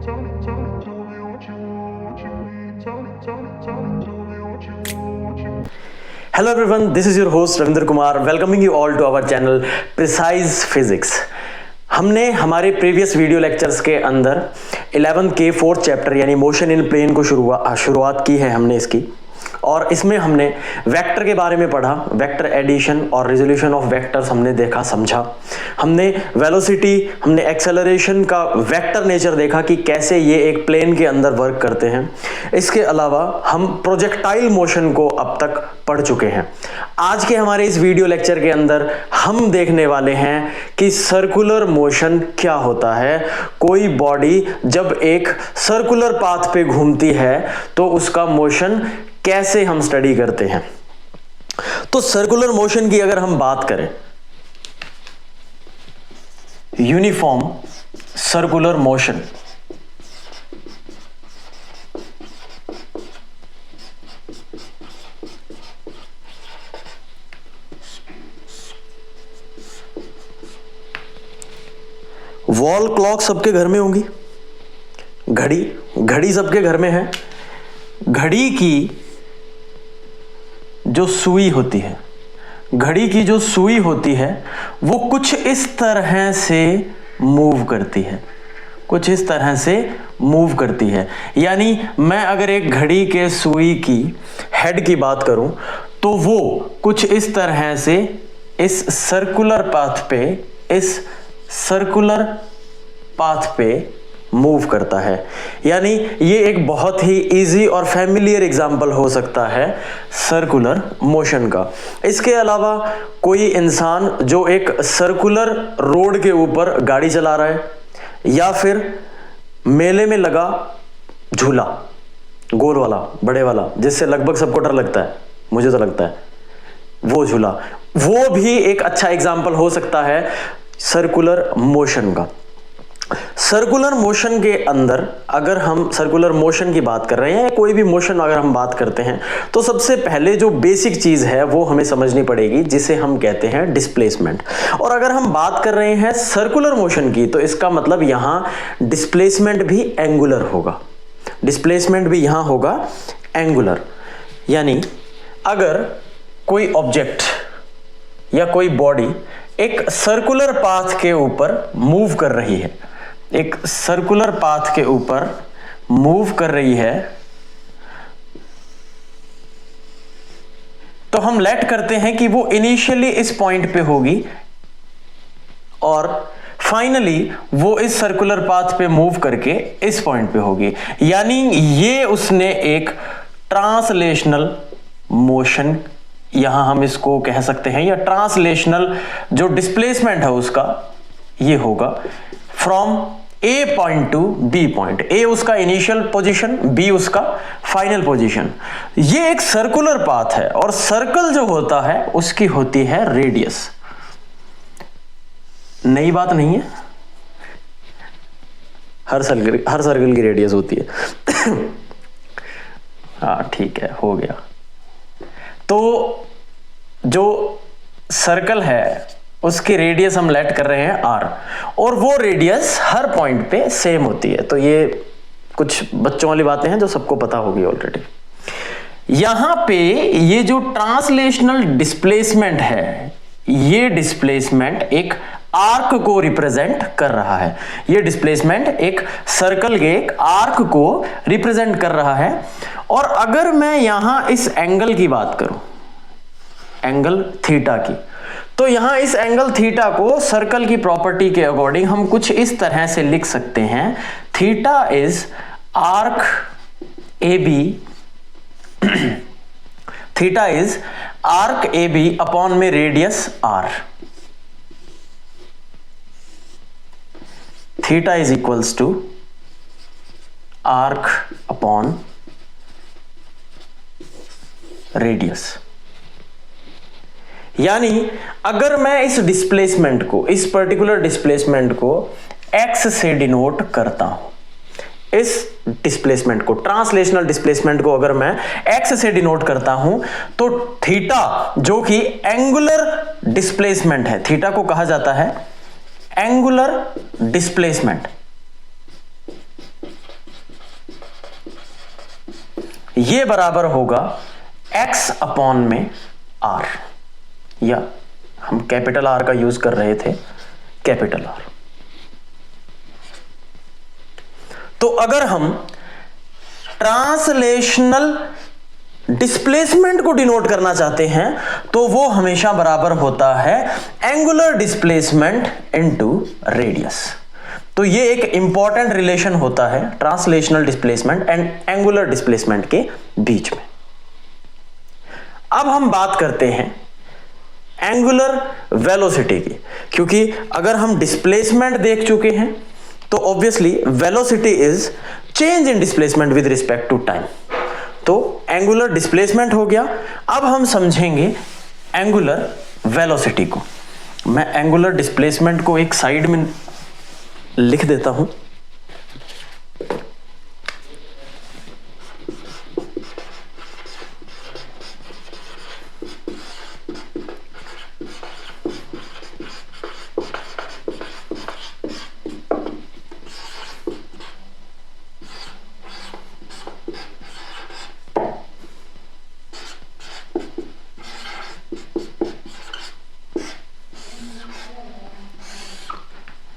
Hello everyone, this is your host Ravindra Kumar, welcoming you all to our channel Precise Physics। हमने हमारे previous video lectures के अंदर 11th के 4th chapter यानी motion in plane को शुरुआत की है हमने इसकी, और इसमें हमने वेक्टर के बारे में पढ़ा। वेक्टर एडिशन और रिजोल्यूशन ऑफ वेक्टर्स हमने देखा समझा। हमने वेलोसिटी, हमने एक्सेलरेशन का वेक्टर नेचर देखा कि कैसे ये एक प्लेन के अंदर वर्क करते हैं। इसके अलावा हम प्रोजेक्टाइल मोशन को अब तक पढ़ चुके हैं। आज के हमारे इस वीडियो लेक्चर के अंदर हम देखने वाले हैं कि सर्कुलर मोशन क्या होता है। कोई बॉडी जब एक सर्कुलर पाथ पे घूमती है तो उसका मोशन कैसे हम स्टडी करते हैं। तो सर्कुलर मोशन की अगर हम बात करें, uniform circular motion, wall clock सबके घर में होंगी, घड़ी सबके घर में है। घड़ी की जो सुई होती है, घड़ी की जो सुई होती है वो कुछ इस तरह से मूव करती है, कुछ इस तरह से मूव करती है। यानी मैं अगर एक घड़ी के सुई की हेड की बात करूं तो वो कुछ इस तरह से इस सर्कुलर पाथ पे मूव करता है। यानी ये एक बहुत ही इजी और फैमिलियर एग्जांपल हो सकता है सर्कुलर मोशन का। इसके अलावा कोई इंसान जो एक सर्कुलर रोड के ऊपर गाड़ी चला रहा है, या फिर मेले में लगा झूला, गोल वाला, बड़े वाला, जिससे लगभग सबको डर लगता है, मुझे तो लगता है, वो झूला, वो भी एक अच्छा एग्जांपल हो सकता है सर्कुलर मोशन का। सर्कुलर मोशन के अंदर अगर हम सर्कुलर मोशन की बात कर रहे हैं, कोई भी मोशन अगर हम बात करते हैं, तो सबसे पहले जो बेसिक चीज है वो हमें समझनी पड़ेगी, जिसे हम कहते हैं डिस्प्लेसमेंट। और अगर हम बात कर रहे हैं सर्कुलर मोशन की, तो इसका मतलब यहां डिस्प्लेसमेंट भी एंगुलर होगा, डिस्प्लेसमेंट भी यहां होगा एंगुलर। यानी अगर कोई ऑब्जेक्ट या कोई बॉडी एक सर्कुलर पाथ के ऊपर मूव कर रही है, एक सर्कुलर पाथ के ऊपर मूव कर रही है, तो हम लेट करते हैं कि वो इनिशियली इस पॉइंट पे होगी और फाइनली वो इस सर्कुलर पाथ पे मूव करके इस पॉइंट पे होगी। यानी ये उसने एक ट्रांसलेशनल मोशन, यहां हम इसको कह सकते हैं, या ट्रांसलेशनल जो डिस्प्लेसमेंट है उसका ये होगा from a point to b point. A उसका इनिशियल पोजीशन, बी उसका फाइनल पोजीशन। ये एक सर्कुलर पाथ है और सर्कल जो होता है उसकी होती है रेडियस। नई बात नहीं है, हर सर्कल की रेडियस होती है। हाँ ठीक है, हो गया। तो जो सर्कल है उसकी रेडियस हम लेट कर रहे हैं r, और वो रेडियस हर पॉइंट पे सेम होती है। तो ये कुछ बच्चों वाली बातें हैं जो सबको पता होगी ऑलरेडी। यहां पे ये जो ट्रांसलेशनल डिस्प्लेसमेंट है, ये डिस्प्लेसमेंट एक आर्क को रिप्रेजेंट कर रहा है। ये डिस्प्लेसमेंट एक सर्कल के एक आर्क को रिप्रेजेंट कर रहा है। और अगर मैं यहां इस एंगल की बात करूं, एंगल थीटा की, तो यहां इस एंगल थीटा को सर्कल की प्रॉपर्टी के अकॉर्डिंग हम कुछ इस तरह से लिख सकते हैं, theta is arc a b, theta is arc a b upon में radius r. Theta is equals to arc upon radius. यानी अगर मैं इस डिस्प्लेसमेंट को, इस पर्टिकुलर डिस्प्लेसमेंट को x से डिनोट करता हूं, इस डिस्प्लेसमेंट को, ट्रांसलेशनल डिस्प्लेसमेंट को अगर मैं x से डिनोट करता हूं, तो थीटा जो कि एंगुलर डिस्प्लेसमेंट है, थीटा को कहा जाता है एंगुलर डिस्प्लेसमेंट। ये बराबर होगा x अपॉन में r, या हम कैपिटल R का यूज कर रहे थे, कैपिटल R। तो अगर हम ट्रांसलेशनल डिस्प्लेसमेंट को डिनोट करना चाहते हैं तो वो हमेशा बराबर होता है एंगुलर डिस्प्लेसमेंट इनटू रेडियस। तो ये एक इंपॉर्टेंट रिलेशन होता है translational displacement and angular displacement के बीच में। अब हम बात करते हैं एंगुलर वेलोसिटी की, क्योंकि अगर हम डिस्प्लेसमेंट देख चुके हैं तो obviously velocity is change in displacement with respect to time. तो एंगुलर डिस्प्लेसमेंट हो गया। अब हम समझेंगे एंगुलर वेलोसिटी को। मैं एंगुलर डिस्प्लेसमेंट को एक साइड में लिख देता हूं।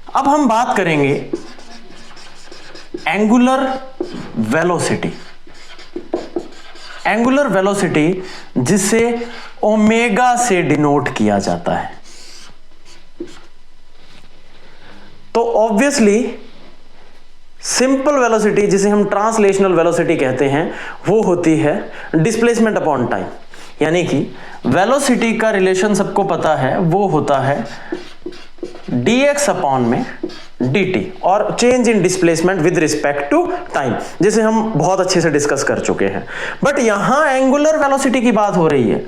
अब हम बात करेंगे एंगुलर वेलोसिटी। एंगुलर वेलोसिटी जिसे ओमेगा से डिनोट किया जाता है। तो ऑब्वियसली सिंपल वेलोसिटी जिसे हम ट्रांसलेशनल वेलोसिटी कहते हैं वो होती है डिस्प्लेसमेंट अपॉन टाइम, यानी कि वेलोसिटी का रिलेशन सबको पता है, वो होता है dx अपॉन में dt और change in displacement with respect to time, जिसे हम बहुत अच्छे से डिस्कस कर चुके हैं। बट यहां एंगुलर वेलोसिटी की बात हो रही है,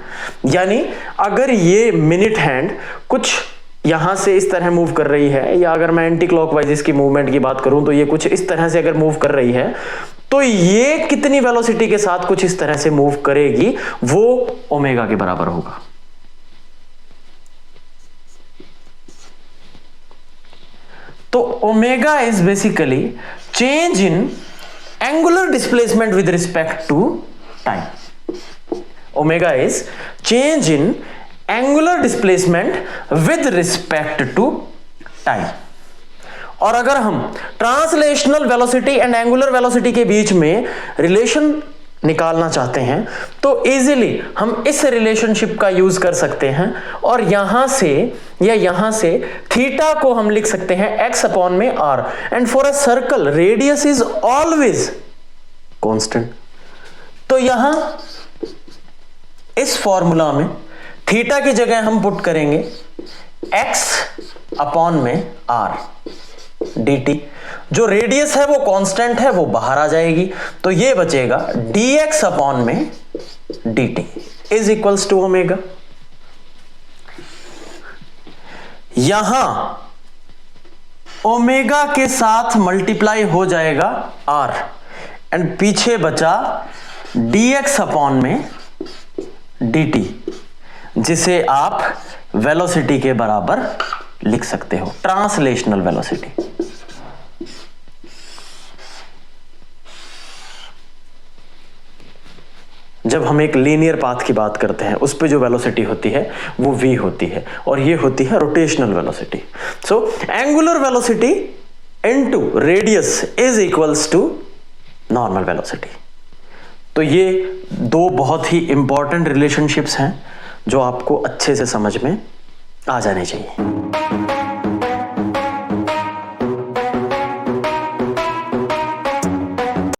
यानी अगर ये मिनट हैंड कुछ यहां से इस तरह मूव कर रही है, या अगर मैं एंटी क्लॉकवाइज इसकी मूवमेंट की बात करूं तो ये कुछ इस तरह से अगर मूव कर रही है, तो ये कितनी वेलोसिटी के साथ कुछ इस तरह से मूव करेगी, वो ओमेगा के बराबर होगा। तो omega is basically change in angular displacement with respect to time. Omega is change in angular displacement with respect to time. और अगर हम translational velocity and angular velocity के बीच में रिलेशन निकालना चाहते हैं तो इजीली हम इस रिलेशनशिप का यूज कर सकते हैं, और यहां से या यहां से थीटा को हम लिख सकते हैं x अपॉन में r, and for a circle radius is always constant. तो यहां इस फॉर्मूला में थीटा की जगह हम पुट करेंगे x अपॉन में r dt। जो रेडियस है वो कांस्टेंट है, वो बाहर आ जाएगी, तो ये बचेगा dx अपॉन में dt is equals to omega. यहां ओमेगा के साथ मल्टीप्लाई हो जाएगा r, एंड पीछे बचा dx अपॉन में dt, जिसे आप वेलोसिटी के बराबर लिख सकते हो, ट्रांसलेशनल वेलोसिटी। जब हम एक लीनियर पाथ की बात करते हैं उस पे जो वेलोसिटी होती है वो v होती है, और ये होती है rotational velocity. So angular velocity into radius is equals to normal velocity. तो ये दो बहुत ही इंपॉर्टेंट रिलेशनशिप्स हैं जो आपको अच्छे से समझ में आ जाने चाहिए।